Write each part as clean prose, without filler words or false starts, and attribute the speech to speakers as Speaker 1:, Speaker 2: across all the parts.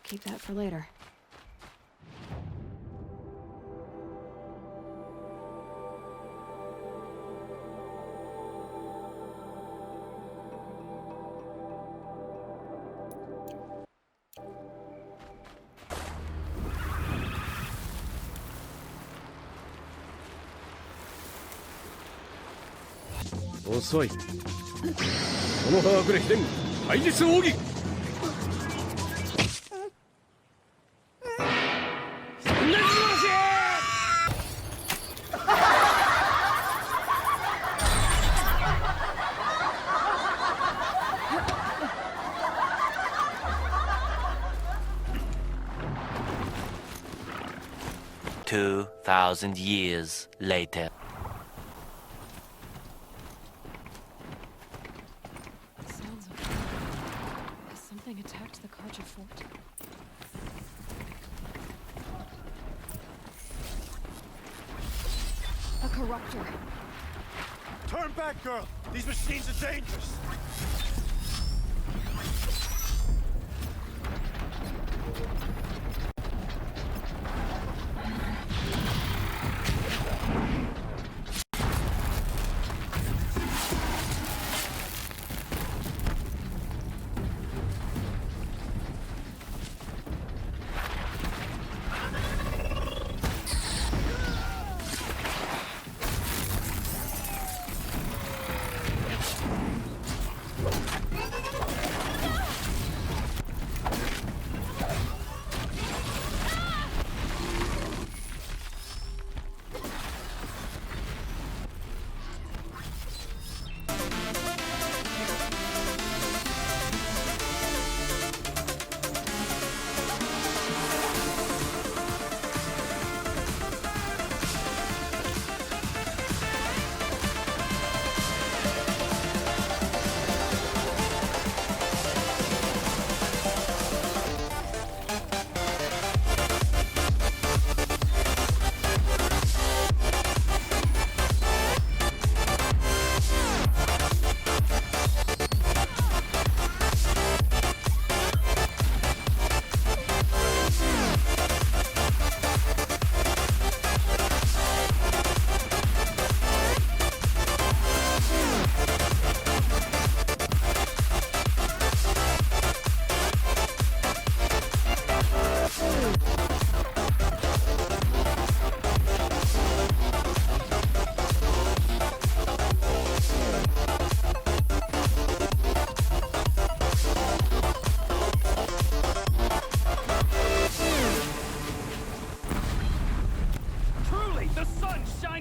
Speaker 1: keep that for later.
Speaker 2: 遅い。この把握で秘伝廃実奥義。
Speaker 3: 2,000 years later.
Speaker 1: Sounds of... Has something attacked the Karja fort? A corruptor.
Speaker 4: Turn back, girl! These machines are dangerous!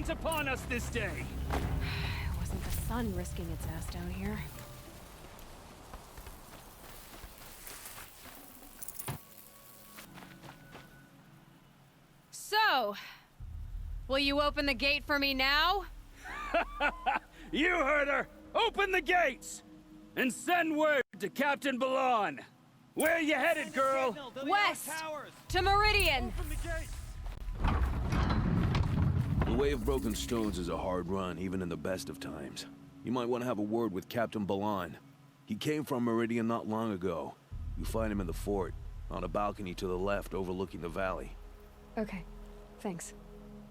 Speaker 5: Upon us this day.
Speaker 1: It wasn't the sun risking its ass down here. So, will you open the gate for me now?
Speaker 5: You heard her! Open the gates! And send word to Captain Balon. Where you headed, girl?
Speaker 1: West! To Meridian!
Speaker 4: Open the gate!
Speaker 6: The way of broken stones is a hard run, even in the best of times. You might want to have a word with Captain Balon. He came from Meridian not long ago. You find him in the fort, on a balcony to the left overlooking the valley.
Speaker 1: Okay, thanks.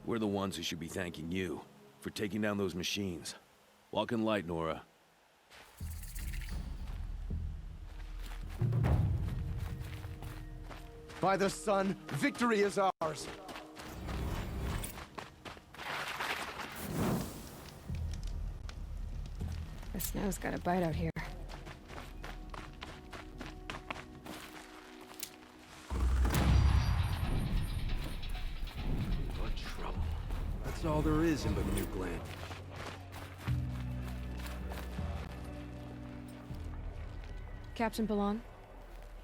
Speaker 6: We're the ones who should be thanking you for taking down those machines. Walk in light, Nora.
Speaker 4: By the sun, victory is ours!
Speaker 1: The snow's got a bite out here.
Speaker 6: What trouble? That's all there is in the new gland.
Speaker 1: Captain Balon,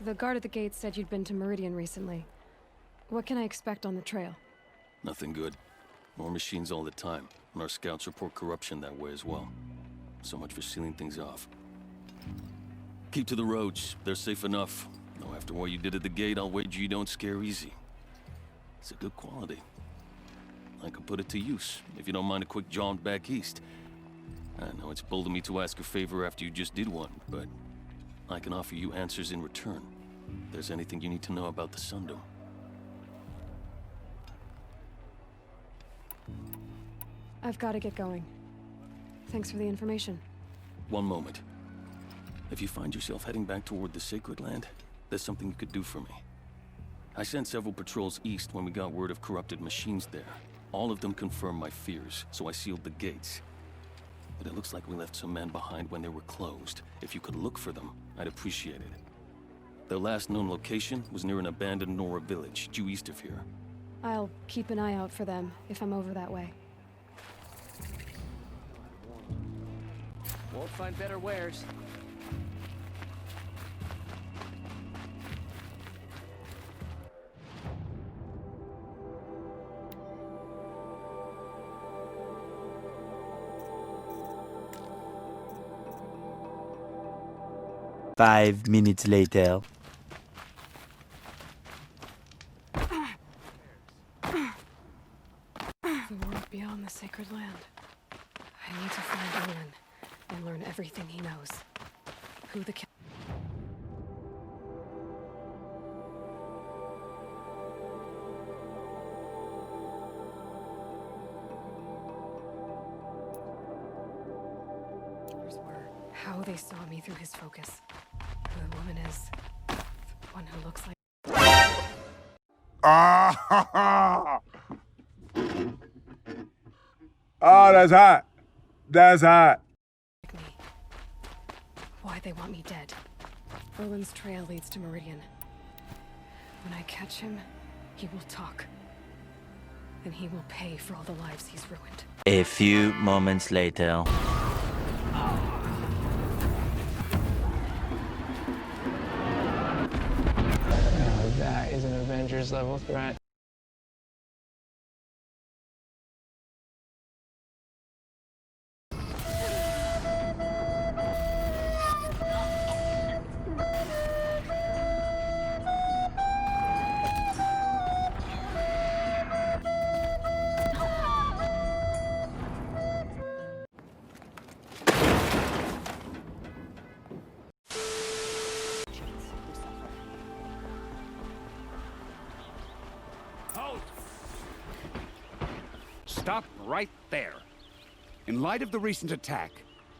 Speaker 1: the guard at the gate said you'd been to Meridian recently. What can I expect on the trail?
Speaker 7: Nothing good. More machines all the time, and our scouts report corruption that way as well. So much for sealing things off. Keep to the roads. They're safe enough. Though after what you did at the gate, I'll wager you don't scare easy. It's a good quality. I could put it to use, if you don't mind a quick jaunt back east. I know it's bold of me to ask a favor after you just did one, but I can offer you answers in return. If there's anything you need to know about the Sundom.
Speaker 1: I've got to get going. Thanks for the information.
Speaker 7: One moment. If you find yourself heading back toward the Sacred Land, there's something you could do for me. I sent several patrols east when we got word of corrupted machines there. All of them confirmed my fears, so I sealed the gates. But it looks like we left some men behind when they were closed. If you could look for them, I'd appreciate it. Their last known location was near an abandoned Nora village, due east of here.
Speaker 1: I'll keep an eye out for them if I'm over that way.
Speaker 8: Won't find better wares.
Speaker 3: Five minutes later.
Speaker 1: The world beyond the Sacred Land. I need to find Owen and learn everything he knows. Who the killers were, how they saw me through his focus. Who the woman is. The one who looks like
Speaker 4: Oh, that's hot. That's hot.
Speaker 1: me. Why they want me dead. Owen's trail leads to Meridian. When I catch him, he will talk. And he will pay for all the lives he's ruined.
Speaker 3: A few moments later.
Speaker 9: Now that is an Avengers level threat.
Speaker 10: Stop right there. In light of the recent attack,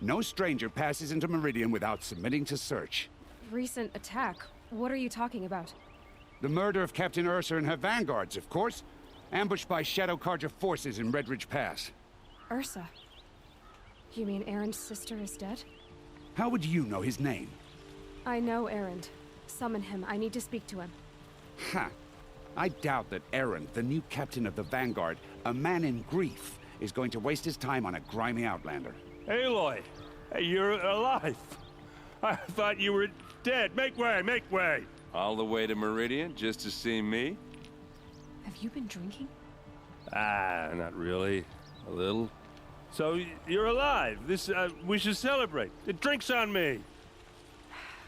Speaker 10: no stranger passes into Meridian without submitting to search.
Speaker 1: Recent attack? What are you talking about?
Speaker 10: The murder of Captain Ursa and her vanguards, of course. Ambushed by Shadow Carja forces in Red Ridge Pass.
Speaker 1: Ursa? You mean Aaron's sister is dead?
Speaker 10: How would you know his name?
Speaker 1: I know Aaron. Summon him. I need to speak to him.
Speaker 10: Ha! I doubt that Aaron, the new captain of the Vanguard, a man in grief, is going to waste his time on a grimy outlander.
Speaker 2: Aloy, hey, you're alive. I thought you were dead. Make way, make way.
Speaker 11: All the way to Meridian just to see me?
Speaker 1: Have you been drinking?
Speaker 2: Not really.
Speaker 11: A little.
Speaker 2: So you're alive. We should celebrate. The drink's on me.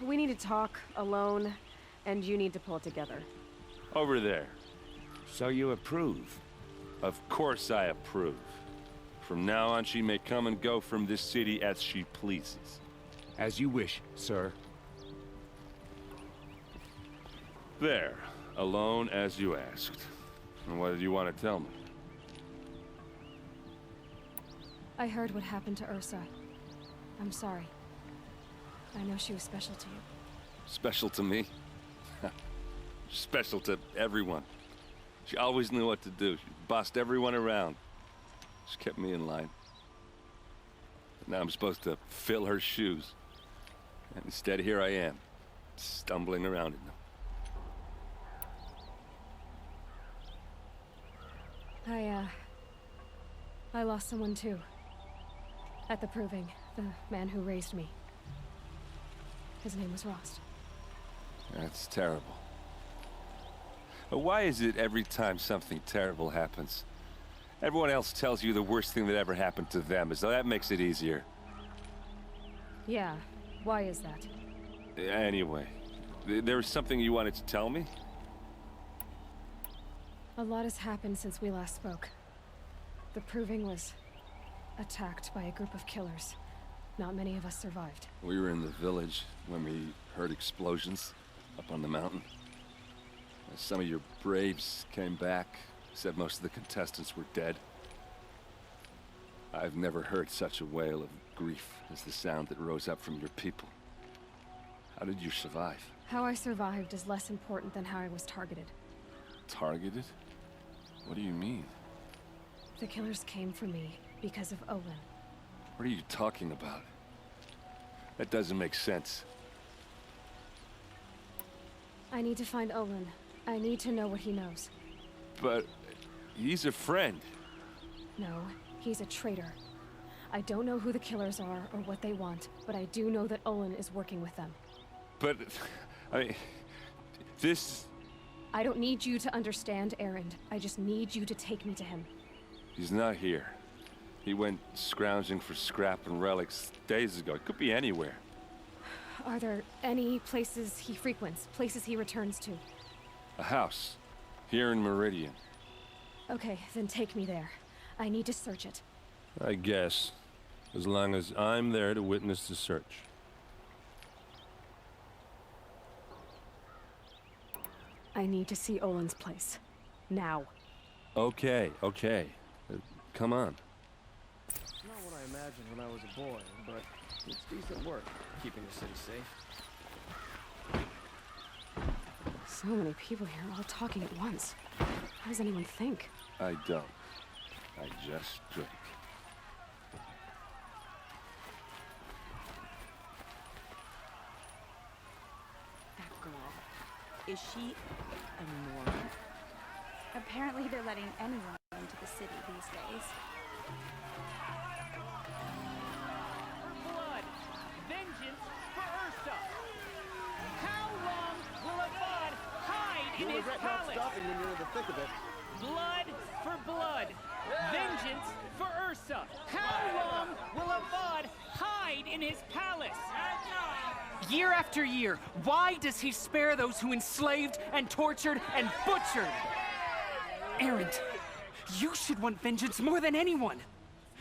Speaker 1: We need to talk alone, and you need to pull it together.
Speaker 11: Over there.
Speaker 10: So you approve?
Speaker 11: Of course I approve. From now on, she may come and go from this city as she pleases.
Speaker 10: As you wish, sir.
Speaker 11: There. Alone as you asked. And what did you want to tell me?
Speaker 1: I heard what happened to Ursa. I'm sorry. I know she was special to you.
Speaker 11: Special to me? Special to everyone. She always knew what to do. She bossed everyone around. She kept me in line. But now I'm supposed to fill her shoes. And instead, here I am, stumbling around in them.
Speaker 1: I lost someone too. At the Proving, the man who raised me. His name was Rost.
Speaker 11: That's terrible. But why is it every time something terrible happens, everyone else tells you the worst thing that ever happened to them, as though that makes it easier?
Speaker 1: Yeah, why is that?
Speaker 11: Anyway, there was something you wanted to tell me?
Speaker 1: A lot has happened since we last spoke. The Proving was attacked by a group of killers. Not many of us survived.
Speaker 11: We were in the village when we heard explosions. up on the mountain. Some of your braves came back, said most of the contestants were dead. I've never heard such a wail of grief as the sound that rose up from your people. How did you survive?
Speaker 1: How I survived is less important than how I was targeted.
Speaker 11: Targeted? What do you mean?
Speaker 1: The killers came for me because of Olin.
Speaker 11: What are you talking about? That doesn't make sense.
Speaker 1: I need to find Olin. I need to know what he knows.
Speaker 11: But he's a friend.
Speaker 1: No, he's a traitor. I don't know who the killers are or what they want, but I do know that Olin is working with them.
Speaker 11: But, I mean, this...
Speaker 1: I don't need you to understand, Erend. I just need you to take me to him.
Speaker 11: He's not here. He went scrounging for scrap and relics days ago. It could be anywhere.
Speaker 1: Are there any places he frequents, places he returns to?
Speaker 11: A house. Here in Meridian.
Speaker 1: Okay, then take me there. I need to search it.
Speaker 2: I guess. As long as I'm there to witness the search.
Speaker 1: I need to see Olin's place. Now.
Speaker 2: Okay. Come on.
Speaker 8: It's not what I imagined when I was a boy, but it's decent work, keeping the city safe.
Speaker 1: So many people here, all talking at once. How does anyone think?
Speaker 11: I don't. I just drink.
Speaker 12: That girl. Is she a Norman? Apparently they're letting anyone into the city these days.
Speaker 5: Blood! Vengeance for Ursa! How long will Avad hide in his palace?
Speaker 8: Stopping when you're in the thick of it.
Speaker 5: Blood for blood! Vengeance for Ursa! How long will Avad hide in his palace? Year after year, why does he spare those who enslaved and tortured and butchered? Erend, you should want vengeance more than anyone.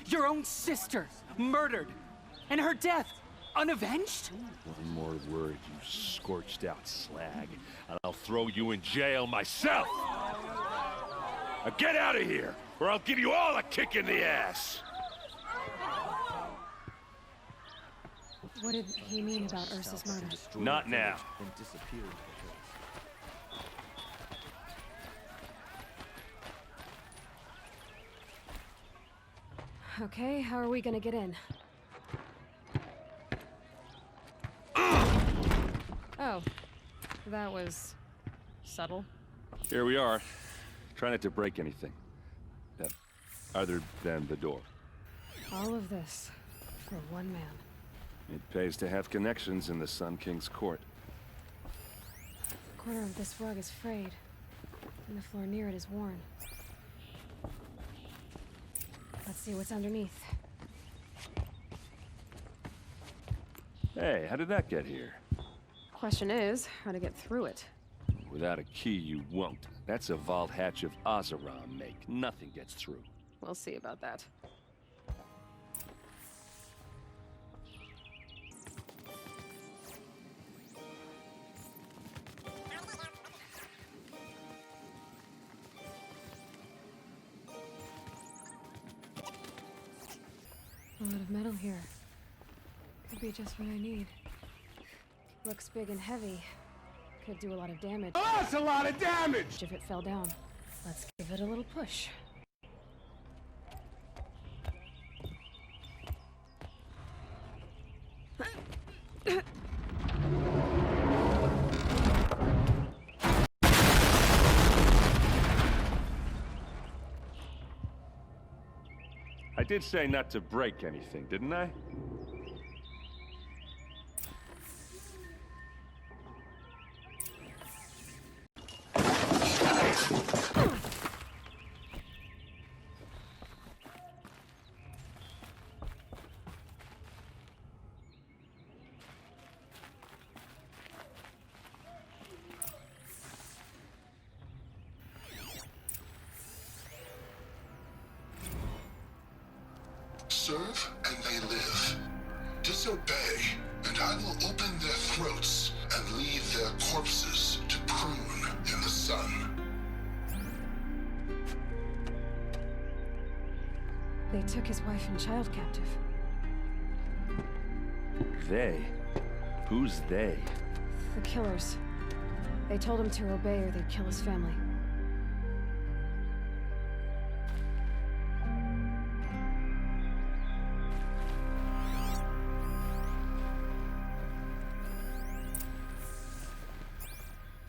Speaker 5: Your own sister, murdered, and her death, unavenged?
Speaker 2: One more word, you scorched out slag, and I'll throw you in jail myself! Now get out of here, or I'll give you all a kick in the ass!
Speaker 1: What did he mean about Ursa's murder?
Speaker 2: Not now.
Speaker 8: And disappeared.
Speaker 1: Okay, how are we gonna get in? Oh, that was subtle.
Speaker 11: Here we are. Try not to break anything. Other than the door.
Speaker 1: All of this for one man.
Speaker 11: It pays to have connections in the Sun King's court.
Speaker 1: A corner of this rug is frayed, and the floor near it is worn. Let's see what's underneath.
Speaker 11: Hey, how did that get here?
Speaker 1: Question is, how to get through it.
Speaker 11: Without a key, you won't. That's a vault hatch of Ozeram make. Nothing gets through.
Speaker 1: We'll see about that. A lot of metal here. Could be just what I need. Looks big and heavy. Could do a lot of damage.
Speaker 10: Oh, that's a lot of damage!
Speaker 1: If it fell down. Let's give it a little push.
Speaker 11: I did say not to break anything, didn't I?
Speaker 13: Serve and they live. Disobey, and I will open their throats and leave their corpses to prune in the sun.
Speaker 1: They took his wife and child captive.
Speaker 2: They? Who's they?
Speaker 1: The killers. They told him to obey or they'd kill his family.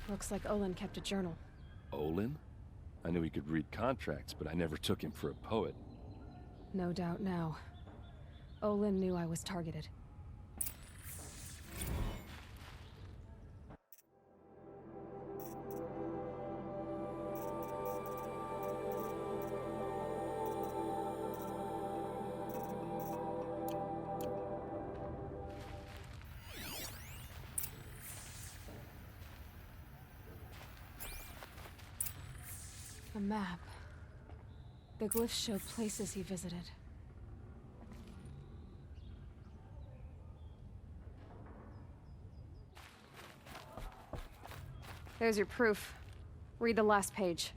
Speaker 1: Looks like Olin kept a journal.
Speaker 2: Olin? I knew he could read contracts, but I never took him for a poet.
Speaker 1: No doubt now. Olin knew I was targeted. A map. The glyphs show places he visited. There's your proof. Read the last page.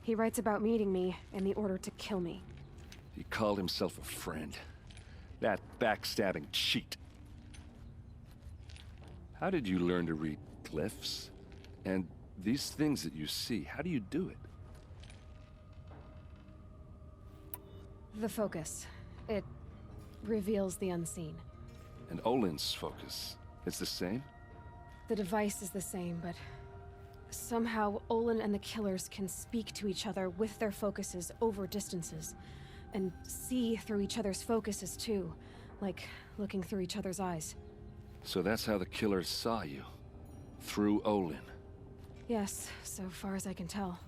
Speaker 1: He writes about meeting me and the order to kill me.
Speaker 2: He called himself a friend. That backstabbing cheat. How did you learn to read glyphs? And these things that you see, how do you do it?
Speaker 1: The focus. It reveals the unseen.
Speaker 2: And Olin's focus, it's the same?
Speaker 1: The device is the same, but somehow Olin and the killers can speak to each other with their focuses over distances, and see through each other's focuses too, like looking through each other's eyes.
Speaker 2: So that's how the killers saw you? Through Olin?
Speaker 1: Yes, so far as I can tell.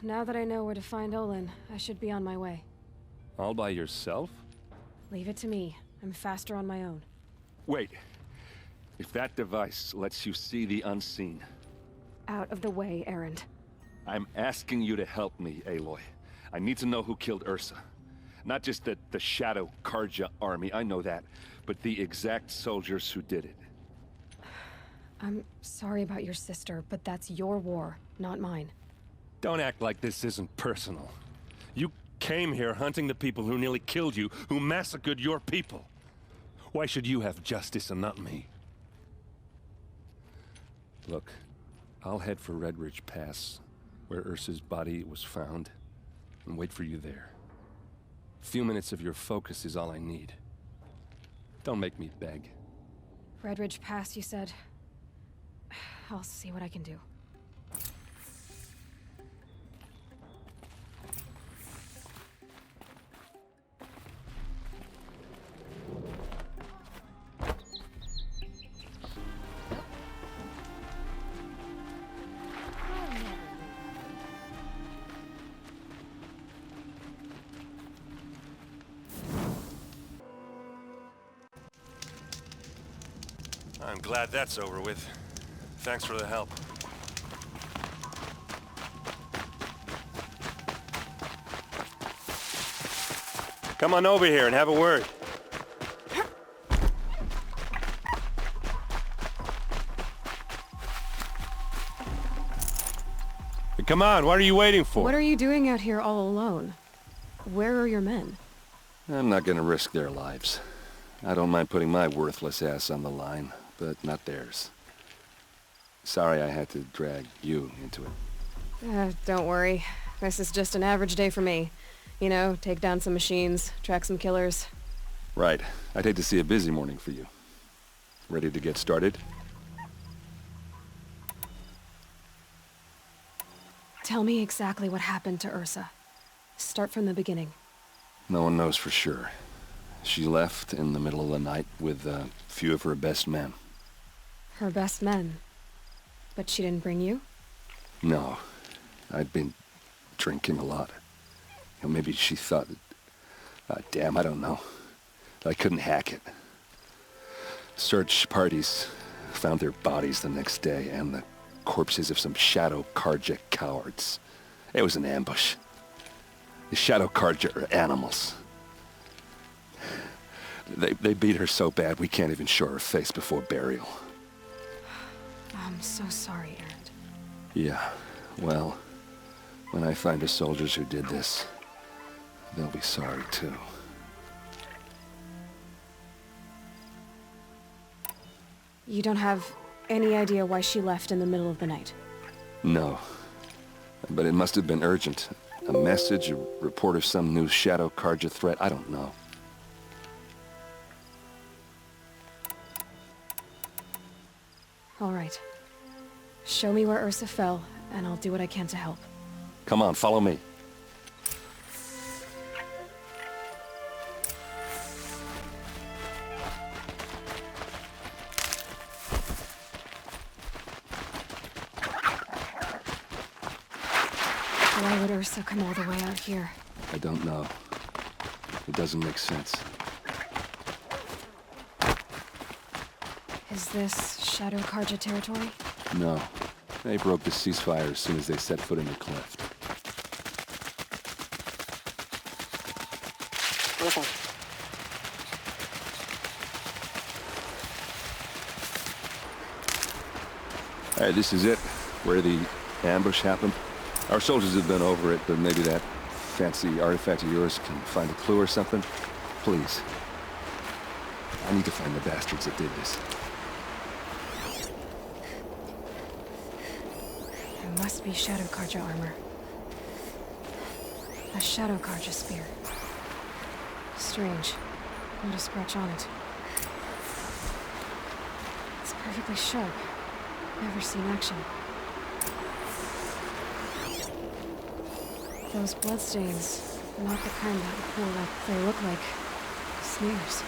Speaker 1: Now that I know where to find Olin, I should be on my way.
Speaker 2: All by yourself?
Speaker 1: Leave it to me. I'm faster on my own.
Speaker 2: Wait. If that device lets you see the unseen...
Speaker 1: Out of the way, Erend.
Speaker 2: I'm asking you to help me, Aloy. I need to know who killed Ursa. Not just the Shadow Karja army, I know that, but the exact soldiers who did it.
Speaker 1: I'm sorry about your sister, but that's your war, not mine.
Speaker 14: Don't act like this isn't personal. You came here hunting the people who nearly killed you, who massacred your people. Why should you have justice and not me?
Speaker 2: Look, I'll head for Red Ridge Pass, where Ursa's body was found, and wait for you there. A few minutes of your focus is all I need. Don't make me beg.
Speaker 1: Red Ridge Pass, you said? I'll see what I can do.
Speaker 14: I'm glad that's over with. Thanks for the help. Come on over here and have a word. Come on, what are you waiting for?
Speaker 1: What are you doing out here all alone? Where are your men?
Speaker 2: I'm not gonna risk their lives. I don't mind putting my worthless ass on the line, but not theirs. Sorry I had to drag you into it.
Speaker 1: Don't worry. This is just an average day for me. You know, take down some machines, track some killers.
Speaker 2: Right. I'd hate to see a busy morning for you. Ready to get started?
Speaker 1: Tell me exactly what happened to Ursa. Start from the beginning.
Speaker 2: No one knows for sure. She left in the middle of the night with a few of her best men.
Speaker 1: Her best men? But she didn't bring you?
Speaker 2: No. I'd been drinking a lot. You know, maybe she thought... damn, I don't know. I couldn't hack it. Search parties found their bodies the next day and the corpses of some Shadow Karja cowards. It was an ambush. The Shadow Karja are animals. They beat her so bad we can't even show her face before burial.
Speaker 1: I'm so sorry, Aaron.
Speaker 2: Yeah, well, when I find the soldiers who did this, they'll be sorry too.
Speaker 1: You don't have any idea why she left in the middle of the night?
Speaker 2: No. But it must have been urgent. A message, a report of some new Shadow Karja threat, I don't know.
Speaker 1: All right. Show me where Ursa fell, and I'll do what I can to help.
Speaker 2: Come on, follow me.
Speaker 1: Why would Ursa come all the way out here?
Speaker 2: I don't know. It doesn't make sense.
Speaker 1: Is this Shadow Karja territory?
Speaker 2: No. They broke the ceasefire as soon as they set foot in the cleft.
Speaker 1: Listen.
Speaker 2: All right, this is it. Where the ambush happened. Our soldiers have been over it, but maybe that fancy artifact of yours can find a clue or something? Please. I need to find the bastards that did this.
Speaker 1: It must be Shadow Karja armor. A Shadow Karja spear. Strange. Not a scratch on it. It's perfectly sharp. Never seen action. Those bloodstains, not the kind that will like they look like smears.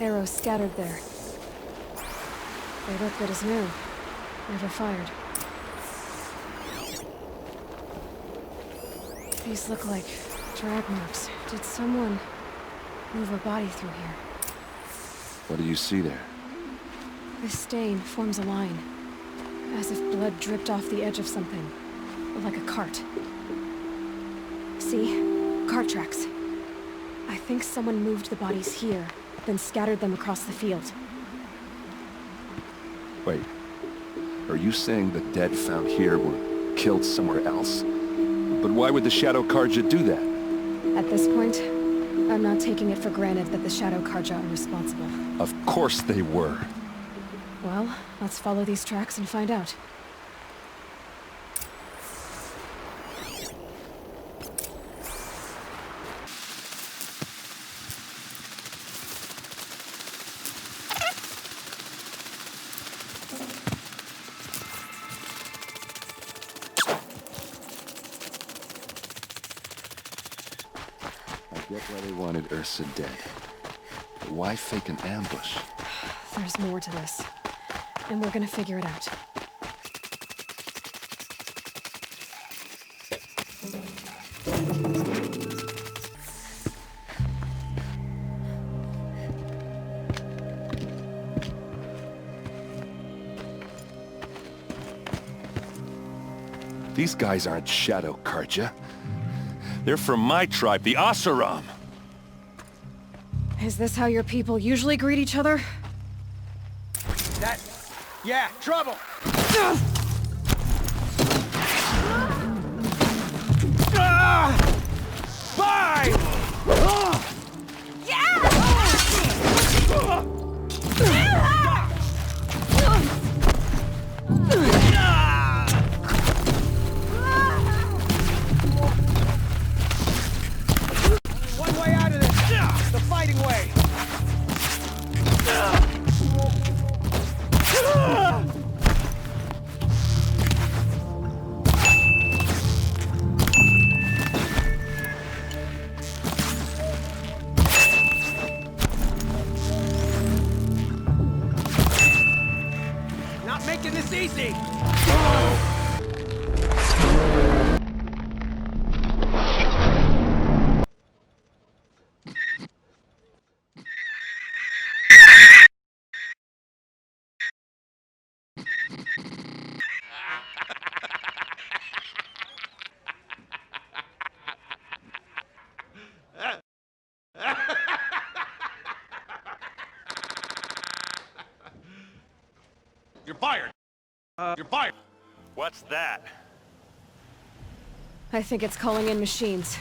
Speaker 1: Arrows scattered there. They look good as new. Never fired. These look like drag marks. Did someone move a body through here?
Speaker 2: What do you see there?
Speaker 1: This stain forms a line, as if blood dripped off the edge of something, like a cart. See? Cart tracks. I think someone moved the bodies here, then scattered them across the field.
Speaker 2: Wait. Are you saying the dead found here were killed somewhere else? But why would the Shadow Karja do that?
Speaker 1: At this point, I'm not taking it for granted that the Shadow Karja are responsible.
Speaker 2: Of course they were.
Speaker 1: Well, let's follow these tracks and find out.
Speaker 2: I get why they wanted Ursa dead. But why fake an ambush?
Speaker 1: There's more to this. And we're gonna figure it out.
Speaker 2: These guys aren't Shadow Karja. They're from my tribe, the Oseram.
Speaker 1: Is this how your people usually greet each other?
Speaker 8: Yeah, trouble! Bye! One way out of this! The fighting way!
Speaker 14: What's that?
Speaker 1: I think it's calling in machines.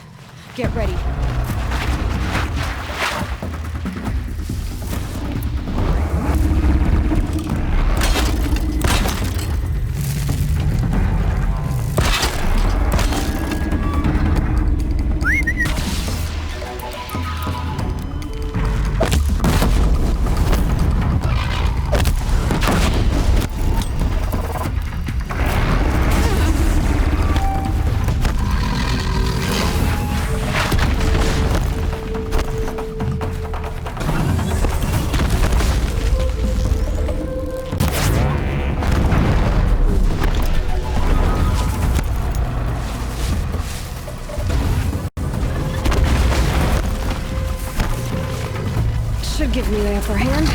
Speaker 1: Get ready. Should give me the upper hand.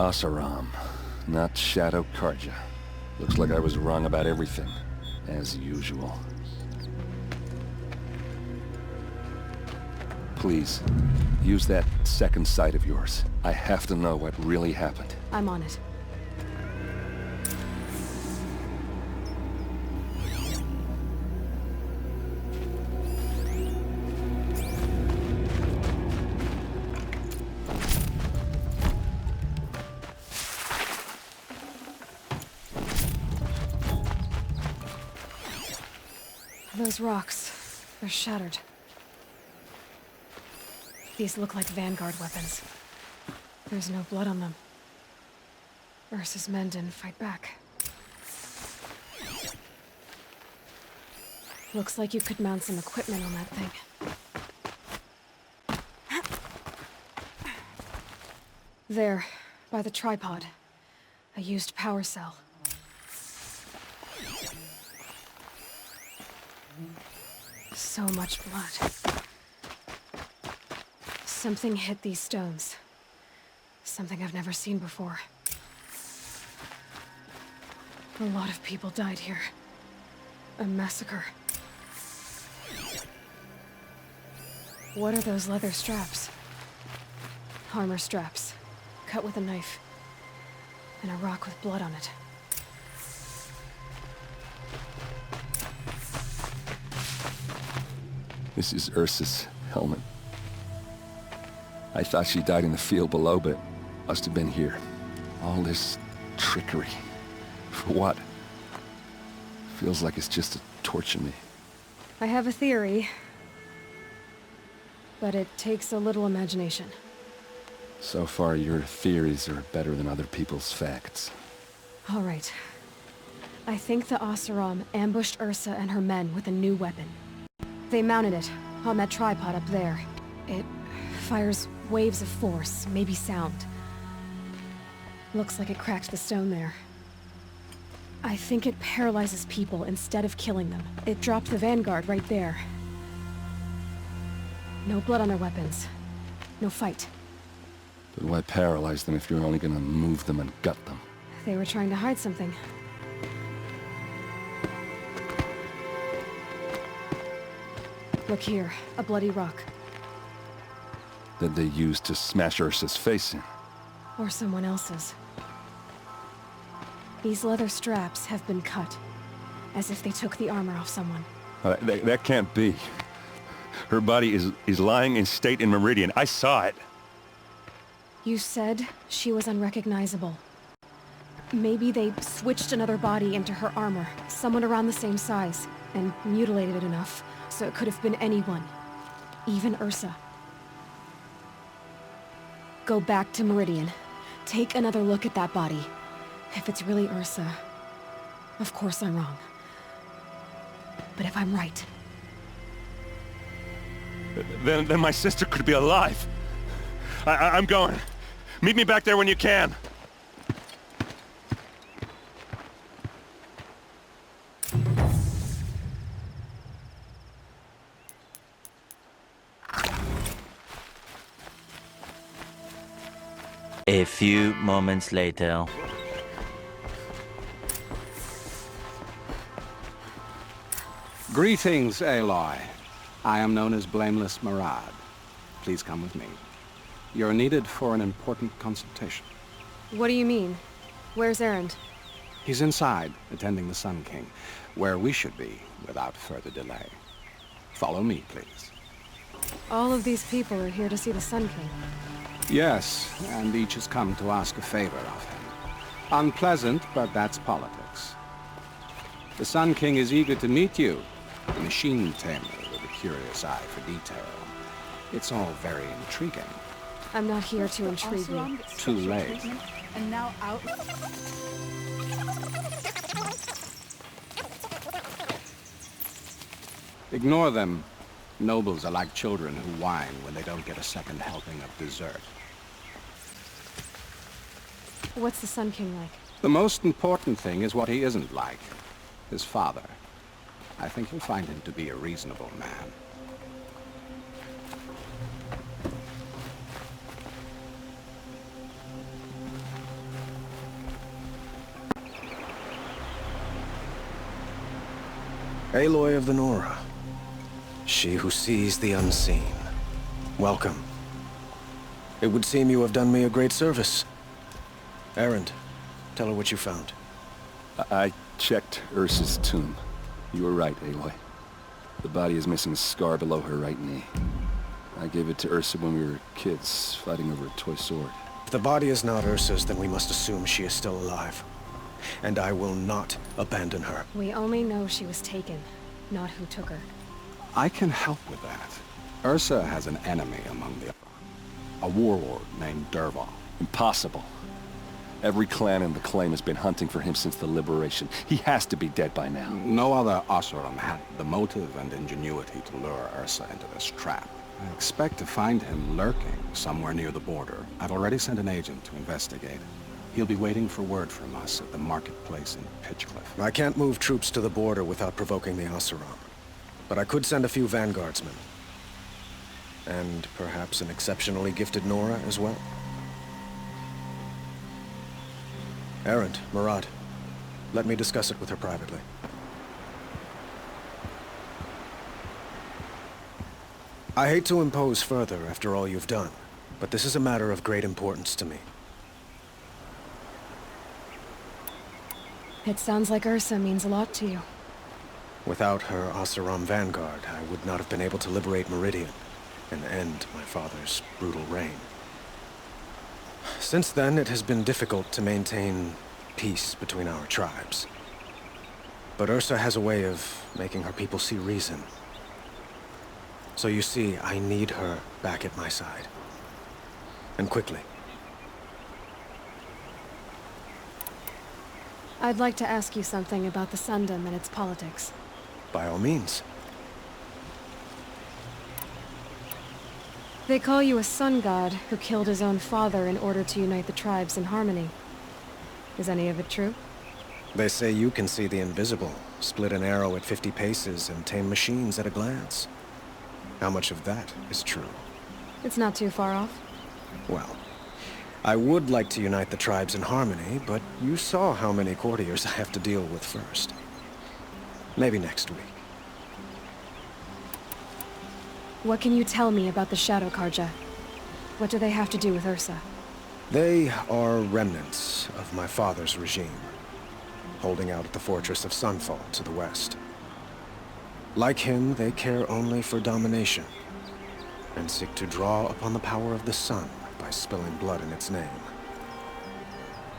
Speaker 2: Asaram, not Shadow Karja. Looks like I was wrong about everything, as usual. Please, use that second sight of yours. I have to know what really happened.
Speaker 1: I'm on it. Those rocks, they're shattered. These look like Vanguard weapons. There's no blood on them. Ursa's men didn't fight back. Looks like you could mount some equipment on that thing. There, by the tripod. A used power cell. So much blood. Something hit these stones. Something I've never seen before. A lot of people died here. A massacre. What are those leather straps? Armor straps, cut with a knife. And a rock with blood on it.
Speaker 2: This is Ursa's helmet. I thought she died in the field below, but must have been here. All this trickery. For what? Feels like it's just to torture me.
Speaker 1: I have a theory. But it takes a little imagination.
Speaker 2: So far, your theories are better than other people's facts.
Speaker 1: All right. I think the Oseram ambushed Ursa and her men with a new weapon. They mounted it on that tripod up there. It fires waves of force, maybe sound. Looks like it cracked the stone there. I think it paralyzes people instead of killing them. It dropped the Vanguard right there. No blood on their weapons. No fight.
Speaker 2: But why paralyze them if you're only gonna move them and gut them?
Speaker 1: They were trying to hide something. Look here, a bloody rock.
Speaker 2: That they used to smash Ursa's face in.
Speaker 1: Or someone else's. These leather straps have been cut, as if they took the armor off someone.
Speaker 2: That can't be. Her body is lying in state in Meridian. I saw it.
Speaker 1: You said she was unrecognizable. Maybe they switched another body into her armor, someone around the same size, and mutilated it enough, so it could have been anyone. Even Ursa. Go back to Meridian. Take another look at that body. If it's really Ursa, of course I'm wrong. But if I'm right...
Speaker 14: Then my sister could be alive. I'm going. Meet me back there when you can.
Speaker 3: A few moments later.
Speaker 10: Greetings, Aloy. I am known as Blameless Murad. Please come with me. You're needed for an important consultation.
Speaker 1: What do you mean? Where's Erend?
Speaker 10: He's inside, attending the Sun King, where we should be without further delay. Follow me, please.
Speaker 1: All of these people are here to see the Sun King.
Speaker 10: Yes, and each has come to ask a favor of him. Unpleasant, but that's politics. The Sun King is eager to meet you, a machine tamer with a curious eye for detail. It's all very intriguing.
Speaker 1: I'm not here to intrigue you.
Speaker 10: Too late.
Speaker 12: And now out.
Speaker 10: Ignore them. Nobles are like children who whine when they don't get a second helping of dessert.
Speaker 1: What's the Sun King like?
Speaker 10: The most important thing is what he isn't like. His father. I think you'll find him to be a reasonable man.
Speaker 8: Aloy of the Nora. She who sees the unseen. Welcome. It would seem you have done me a great service. Erend, tell her what you found.
Speaker 2: I checked Ursa's tomb. You were right, Aloy. The body is missing a scar below her right knee. I gave it to Ursa when we were kids, fighting over a toy sword.
Speaker 8: If the body is not Ursa's, then we must assume she is still alive. And I will not abandon her.
Speaker 1: We only know she was taken, not who took her.
Speaker 10: I can help with that. Ursa has an enemy among the... a warlord named Dervahl.
Speaker 2: Impossible. Every clan in the claim has been hunting for him since the liberation. He has to be dead by now.
Speaker 10: No other Oseram had the motive and ingenuity to lure Ursa into this trap. I expect to find him lurking somewhere near the border. I've already sent an agent to investigate. He'll be waiting for word from us at the marketplace in Pitchcliff.
Speaker 8: I can't move troops to the border without provoking the Oseram. But I could send a few vanguardsmen. And perhaps an exceptionally gifted Nora as well. Erend, Murad, let me discuss it with her privately. I hate to impose further after all you've done, but this is a matter of great importance to me.
Speaker 1: It sounds like Ursa means a lot to you.
Speaker 8: Without her Oseram vanguard, I would not have been able to liberate Meridian and end my father's brutal reign. Since then, it has been difficult to maintain peace between our tribes. But Ursa has a way of making her people see reason. So you see, I need her back at my side. And quickly.
Speaker 1: I'd like to ask you something about the Sundom and its politics.
Speaker 8: By all means.
Speaker 1: They call you a sun god who killed his own father in order to unite the tribes in harmony. Is any of it true?
Speaker 8: They say you can see the invisible, split an arrow at 50 paces, and tame machines at a glance. How much of that is true?
Speaker 1: It's not too far off.
Speaker 8: Well, I would like to unite the tribes in harmony, but you saw how many courtiers I have to deal with first. Maybe next week.
Speaker 1: What can you tell me about the Shadow Karja? What do they have to do with Ursa?
Speaker 8: They are remnants of my father's regime, holding out at the fortress of Sunfall to the west. Like him, they care only for domination, and seek to draw upon the power of the sun by spilling blood in its name.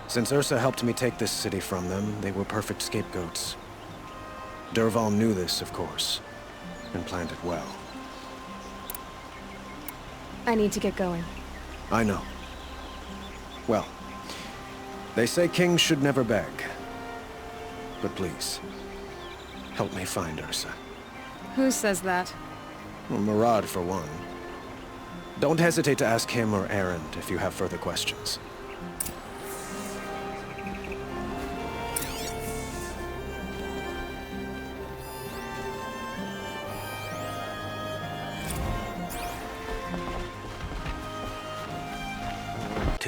Speaker 8: Since Ursa helped me take this city from them, they were perfect scapegoats. Dervahl knew this, of course, and planned it well.
Speaker 1: I need to get going.
Speaker 8: I know. Well, they say kings should never beg. But please, help me find Ursa.
Speaker 1: Who says that?
Speaker 8: Well, Murad, for one. Don't hesitate to ask him or Erend if you have further questions.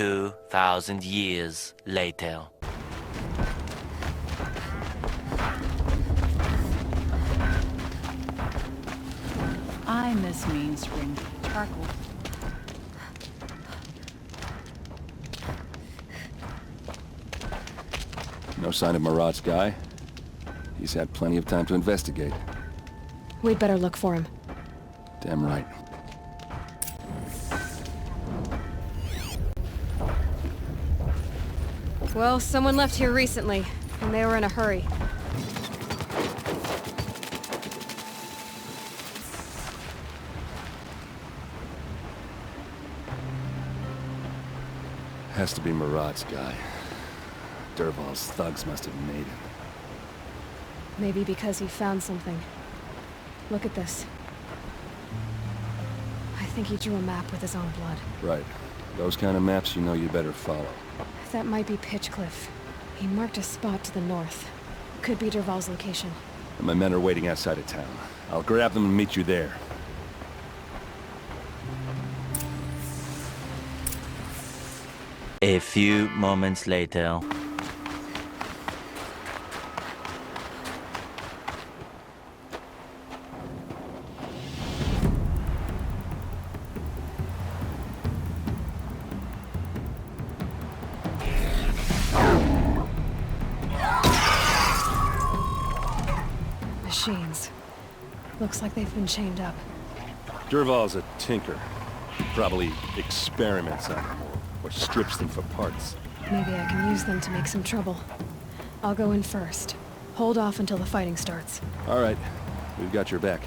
Speaker 3: 2,000 years later.
Speaker 15: I miss Main Spring. Charcoal.
Speaker 2: No sign of Marat's guy. He's had plenty of time to investigate.
Speaker 1: We'd better look for him.
Speaker 2: Damn right.
Speaker 1: Well, someone left here recently, and they were in a hurry.
Speaker 2: Has to be Marat's guy. Dervahl's thugs must have made him.
Speaker 1: Maybe because he found something. Look at this. I think he drew a map with his own blood.
Speaker 2: Right. Those kind of maps you know you better follow.
Speaker 1: That might be Pitchcliff. He marked a spot to the north. Could be Dervahl's location.
Speaker 2: And my men are waiting outside of town. I'll grab them and meet you there.
Speaker 3: A few moments later.
Speaker 1: Machines. Looks like they've been chained up.
Speaker 2: Dervahl's a tinker. Probably experiments on them or strips them for parts.
Speaker 1: Maybe I can use them to make some trouble. I'll go in first. Hold off until the fighting starts.
Speaker 2: All right. We've got your back.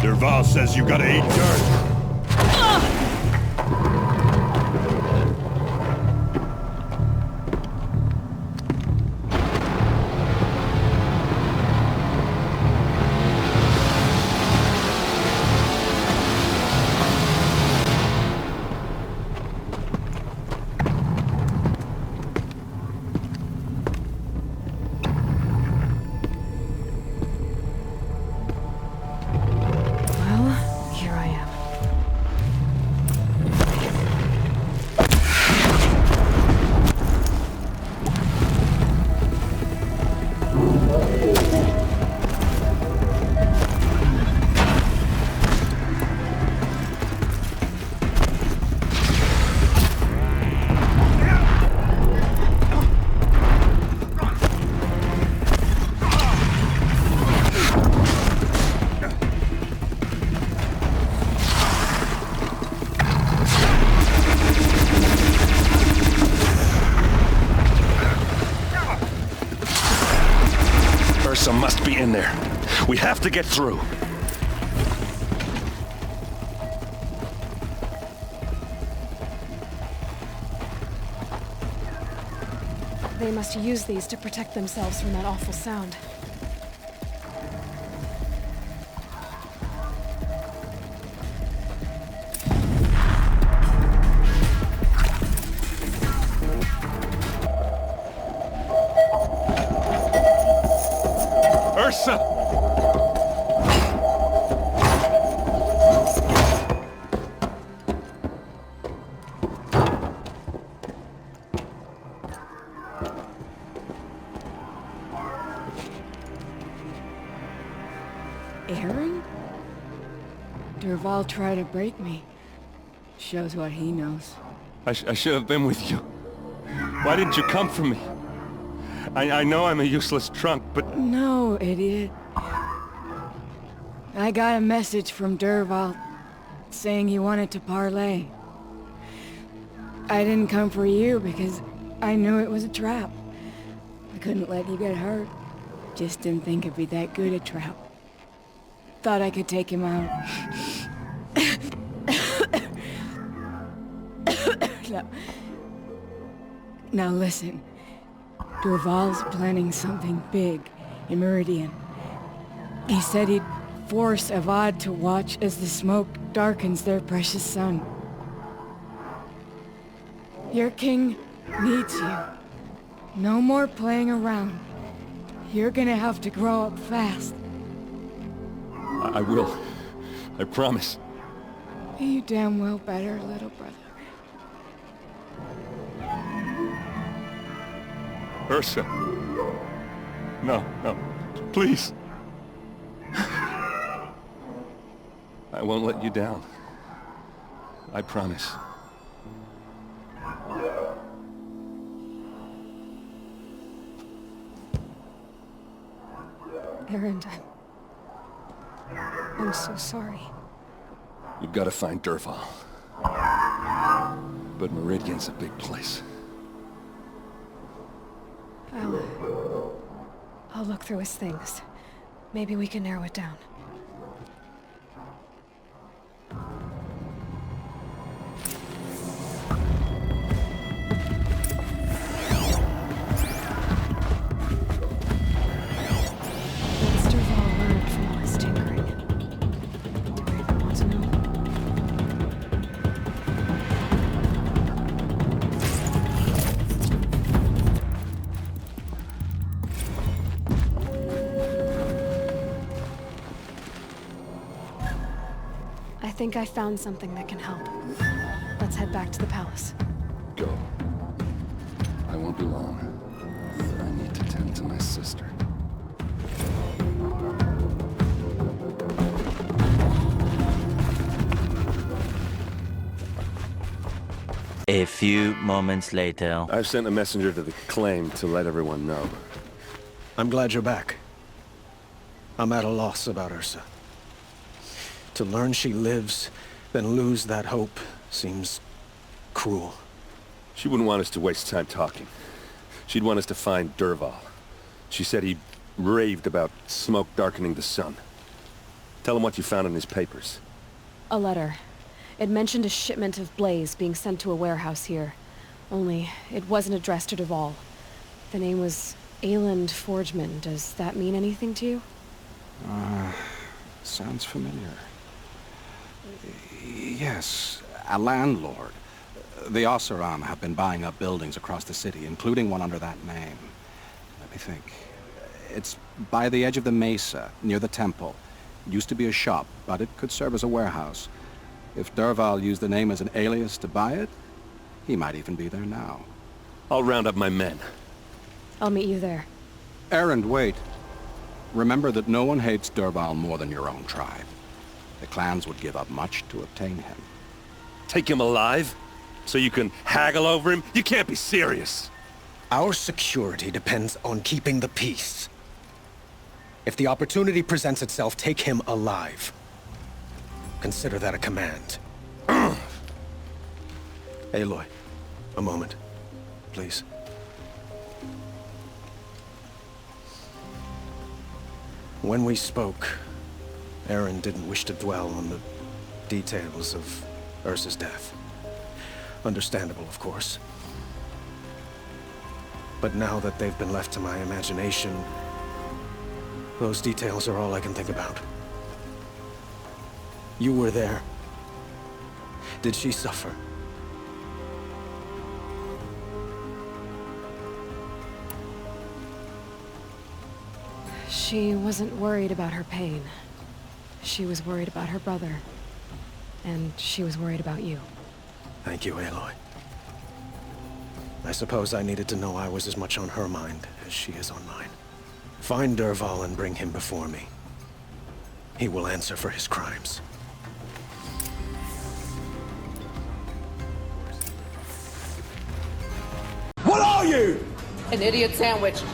Speaker 4: Dervahl says you gotta eat dirt.
Speaker 11: Ursa must be in there. We have to get through.
Speaker 1: They must use these to protect themselves from that awful sound.
Speaker 11: Ursa!
Speaker 15: Aaron? Dervahl tried to break me. Shows what he knows.
Speaker 11: I should have been with you. Why didn't you come for me? I know I'm a useless trunk, but...
Speaker 15: No, idiot. I got a message from Dervahl saying he wanted to parlay. I didn't come for you because I knew it was a trap. I couldn't let you get hurt. Just didn't think it'd be that good a trap. Thought I could take him out. Now listen. Dervahl's planning something big in Meridian. He said he'd force Avad to watch as the smoke darkens their precious sun. Your king needs you. No more playing around. You're gonna have to grow up fast.
Speaker 14: I will. I promise.
Speaker 15: You damn well better, little brother.
Speaker 14: Ursa. No, no. Please. I won't let you down. I promise.
Speaker 1: Erend, I'm so sorry.
Speaker 2: You've got to find Dervahl. But Meridian's a big place.
Speaker 1: I'll look through his things. Maybe we can narrow it down. What's Dervahl learned from all his tinkering? Do I even want to know? I think I found something that can help. Let's head back to the palace.
Speaker 2: Go. I won't be long. I need to tend to my sister.
Speaker 3: A few moments later.
Speaker 11: I've sent a messenger to the claim to let everyone know.
Speaker 8: I'm glad you're back. I'm at a loss about Ursa. To learn she lives, then lose that hope, seems cruel.
Speaker 11: She wouldn't want us to waste time talking. She'd want us to find Dervahl. She said he raved about smoke darkening the sun. Tell him what you found in his papers.
Speaker 1: A letter. It mentioned a shipment of blaze being sent to a warehouse here. Only, it wasn't addressed to Dervahl. The name was Ayland Forgeman. Does that mean anything to you?
Speaker 10: Sounds familiar. Yes, a landlord. The Oseram have been buying up buildings across the city, including one under that name. Let me think. It's by the edge of the mesa, near the temple. It used to be a shop, but it could serve as a warehouse. If Dervahl used the name as an alias to buy it, he might even be there now.
Speaker 11: I'll round up my men.
Speaker 1: I'll meet you there.
Speaker 10: Erend, wait. Remember that no one hates Dervahl more than your own tribe. The clans would give up much to obtain him.
Speaker 11: Take him alive? So you can haggle over him? You can't be serious.
Speaker 8: Our security depends on keeping the peace. If the opportunity presents itself, take him alive. Consider that a command. Aloy, a moment, please. When we spoke, Erend didn't wish to dwell on the details of Ursa's death. Understandable, of course. But now that they've been left to my imagination, those details are all I can think about. You were there. Did she suffer?
Speaker 1: She wasn't worried about her pain. She was worried about her brother. And she was worried about you.
Speaker 8: Thank you, Aloy. I suppose I needed to know I was as much on her mind as she is on mine. Find Dervahl and bring him before me. He will answer for his crimes.
Speaker 16: What are you?
Speaker 17: An idiot sandwich.